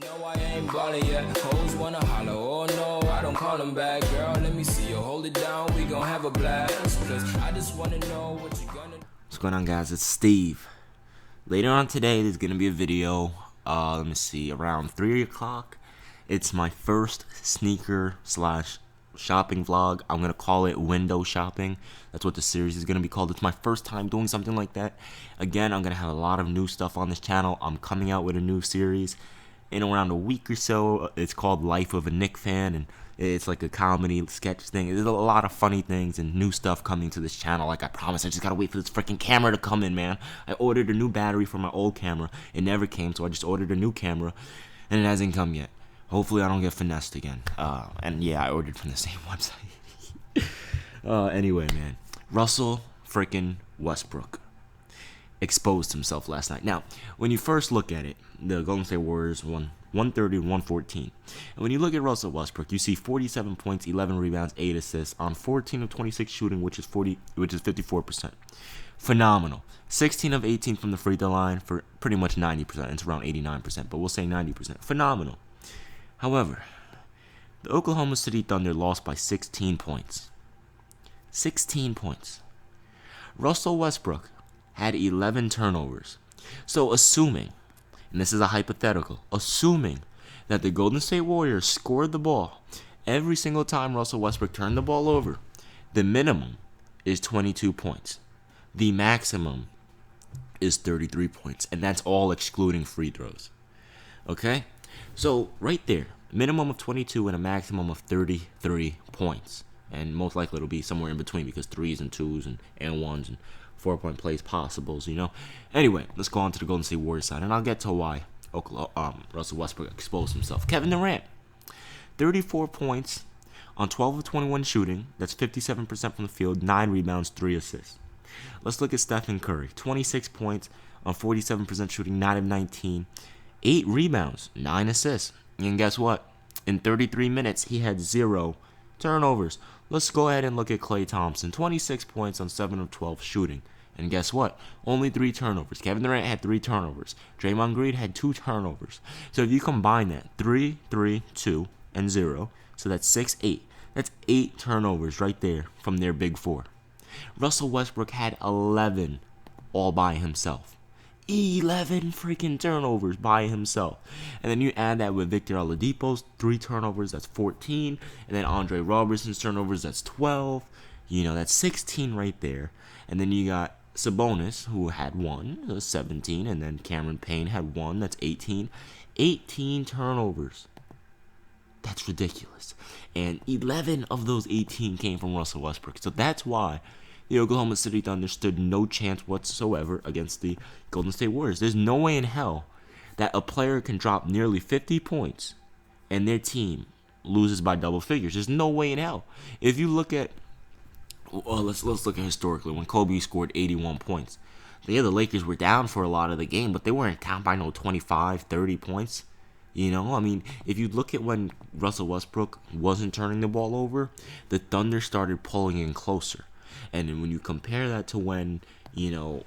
No, I ain't ballin' yet. Hoes wanna holler, oh no, I don't call them back. Girl, let me see you hold it down, we gon' have a blast. Cause I just wanna know what you gonna do. What's going on, guys? It's Steve. Later on today, there's gonna be a video, let me see, around 3 o'clock. It's my first sneaker slash shopping vlog. I'm gonna call it window shopping. That's what the series is gonna be called. It's my first time doing something like that. Again, I'm gonna have a lot of new stuff on this channel. I'm coming out with a new series in around a week or so. It's called Life of a Knick Fan, and it's like a comedy sketch thing. There's a lot of funny things and new stuff coming to this channel. Like I promised, I just gotta wait for this freaking camera to come in, man. I ordered a new battery for my old camera. It never came, so I just ordered a new camera, and it hasn't come yet. Hopefully I don't get finessed again. And yeah, I ordered from the same website. Anyway, man. Russell freaking Westbrook exposed himself last night. Now, when you first look at it, the Golden State Warriors won 130 and 114. And when you look at Russell Westbrook, you see 47 points, 11 rebounds, 8 assists on 14 of 26 shooting, which is 54%. Phenomenal. 16 of 18 from the free throw line for pretty much 90%. It's around 89%, but we'll say 90%. Phenomenal. However, the Oklahoma City Thunder lost by 16 points. 16 points. Russell Westbrook had 11 turnovers. So assuming, and this is a hypothetical, assuming that the Golden State Warriors scored the ball every single time Russell Westbrook turned the ball over, the minimum is 22 points. The maximum is 33 points, and that's all excluding free throws. Okay? So right there, minimum of 22 and a maximum of 33 points. And most likely it'll be somewhere in between because 3s and 2s and 1s and 4-point plays possibles, you know. Anyway, let's go on to the Golden State Warriors side, and I'll get to why Russell Westbrook exposed himself. Kevin Durant, 34 points on 12 of 21 shooting. That's 57% from the field, 9 rebounds, 3 assists. Let's look at Stephen Curry, 26 points on 47% shooting, 9 of 19, 8 rebounds, 9 assists. And guess what? In 33 minutes, he had 0 turnovers. Let's go ahead and look at Klay Thompson, 26 points on 7 of 12 shooting. And guess what? Only 3 turnovers. Kevin Durant had 3 turnovers. Draymond Green had 2 turnovers. So if you combine that, 3, 3, 2, and 0, so that's 6, 8. That's 8 turnovers right there from their big 4. Russell Westbrook had 11 all by himself. 11 freaking turnovers by himself. And then you add that with Victor Oladipo's 3 turnovers, that's 14. And then Andre Robertson's turnovers, that's 12. You know, that's 16 right there. And then you got Sabonis, who had 1, that's 17. And then Cameron Payne had 1, that's 18. 18 turnovers. That's ridiculous. And 11 of those 18 came from Russell Westbrook. So that's why the Oklahoma City Thunder stood no chance whatsoever against the Golden State Warriors. There's no way in hell that a player can drop nearly 50 points and their team loses by double figures. There's no way in hell. If you look at, well, let's look at historically when Kobe scored 81 points. Yeah, the Lakers were down for a lot of the game, but they weren't down by no 25, 30 points. You know, I mean, if you look at when Russell Westbrook wasn't turning the ball over, the Thunder started pulling in closer. And then when you compare that to when, you know,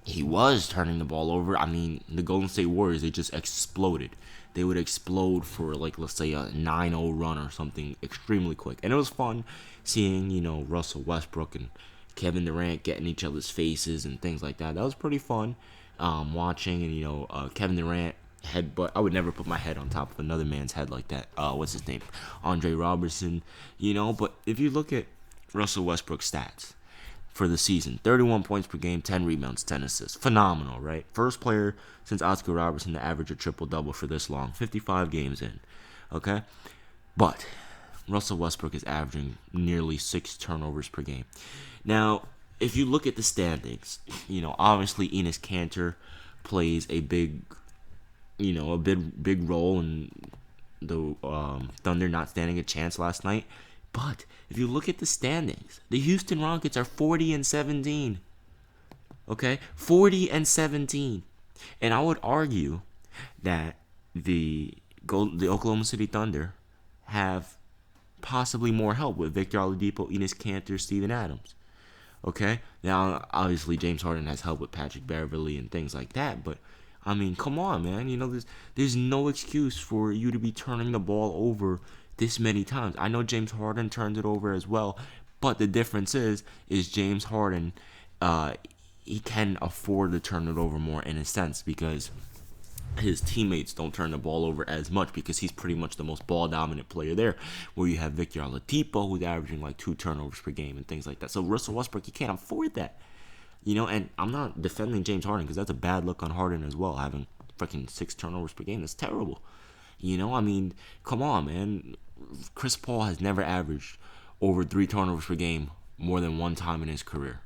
he was turning the ball over, I mean, the Golden State Warriors, they just exploded. They would explode for, like, let's say a 9-0 run or something extremely quick. And it was fun seeing, you know, Russell Westbrook and Kevin Durant getting each other's faces and things like that. That was pretty fun watching. And, you know, Kevin Durant headbutt. I would never put my head on top of another man's head like that. What's his name? Andre Robertson. You know, but if you look at Russell Westbrook's stats for the season, 31 points per game, 10 rebounds, 10 assists. Phenomenal, right? First player since Oscar Robertson to average a triple-double for this long, 55 games in, okay? But Russell Westbrook is averaging nearly 6 turnovers per game. Now, if you look at the standings, you know, obviously Enes Kanter plays a big role in the Thunder not standing a chance last night. But if you look at the standings, the Houston Rockets are 40-17. Okay? 40-17. And I would argue that the Oklahoma City Thunder have possibly more help with Victor Oladipo, Enes Kanter, Steven Adams. Okay? Now, obviously, James Harden has help with Patrick Beverley and things like that, but I mean, come on, man. There's no excuse for you to be turning the ball over this many times. I know James Harden turns it over as well, but the difference is James Harden, he can afford to turn it over more in a sense because his teammates don't turn the ball over as much because he's pretty much the most ball dominant player there. Where you have Victor Oladipo, who's averaging like 2 turnovers per game and things like that. So Russell Westbrook, he can't afford that. And I'm not defending James Harden because that's a bad look on Harden as well, having freaking 6 turnovers per game. That's terrible. I mean, come on, man. Chris Paul has never averaged over 3 turnovers per game more than one time in his career.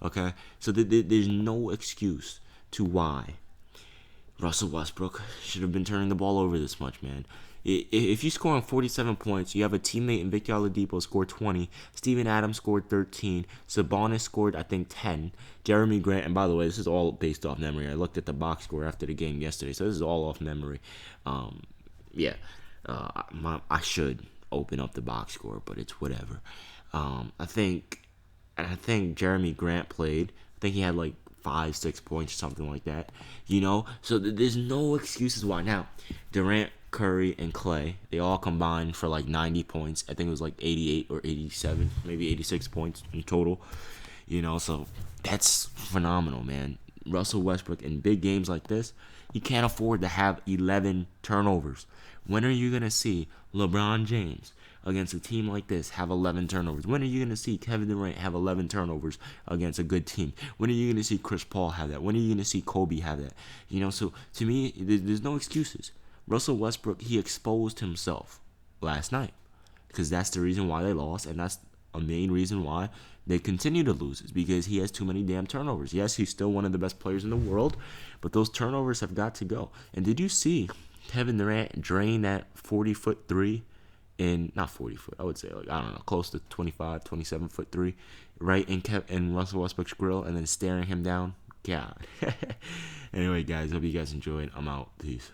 Okay? So there's no excuse to why Russell Westbrook should have been turning the ball over this much, man. If you score on 47 points, you have a teammate in Victor Oladipo scored 20, Steven Adams scored 13, Sabonis scored, I think, 10, Jeremy Grant, and by the way, this is all based off memory. I looked at the box score after the game yesterday, so this is all off memory. I should open up the box score, but it's whatever. I think Jeremy Grant played. I think he had like 5-6 points or something like that. So there's no excuses why. Now, Durant, Curry, and Clay, they all combined for like 90 points. I think it was like 88 or 87, maybe 86 points in total. So that's phenomenal, man. Russell Westbrook in big games like this, he can't afford to have 11 turnovers. When are you going to see LeBron James against a team like this have 11 turnovers? When are you going to see Kevin Durant have 11 turnovers against a good team? When are you going to see Chris Paul have that? When are you going to see Kobe have that? So to me, there's no excuses. Russell Westbrook, he exposed himself last night because that's the reason why they lost, and that's a main reason why they continue to lose is because he has too many damn turnovers. Yes, he's still one of the best players in the world, but those turnovers have got to go. And did you see Kevin Durant drain that 40-foot three in, not 40 foot, I would say like, I don't know, close to 25, 27-foot three, right in Russell Westbrook's grill and then staring him down? God. Anyway, guys, hope you guys enjoyed. I'm out. Peace.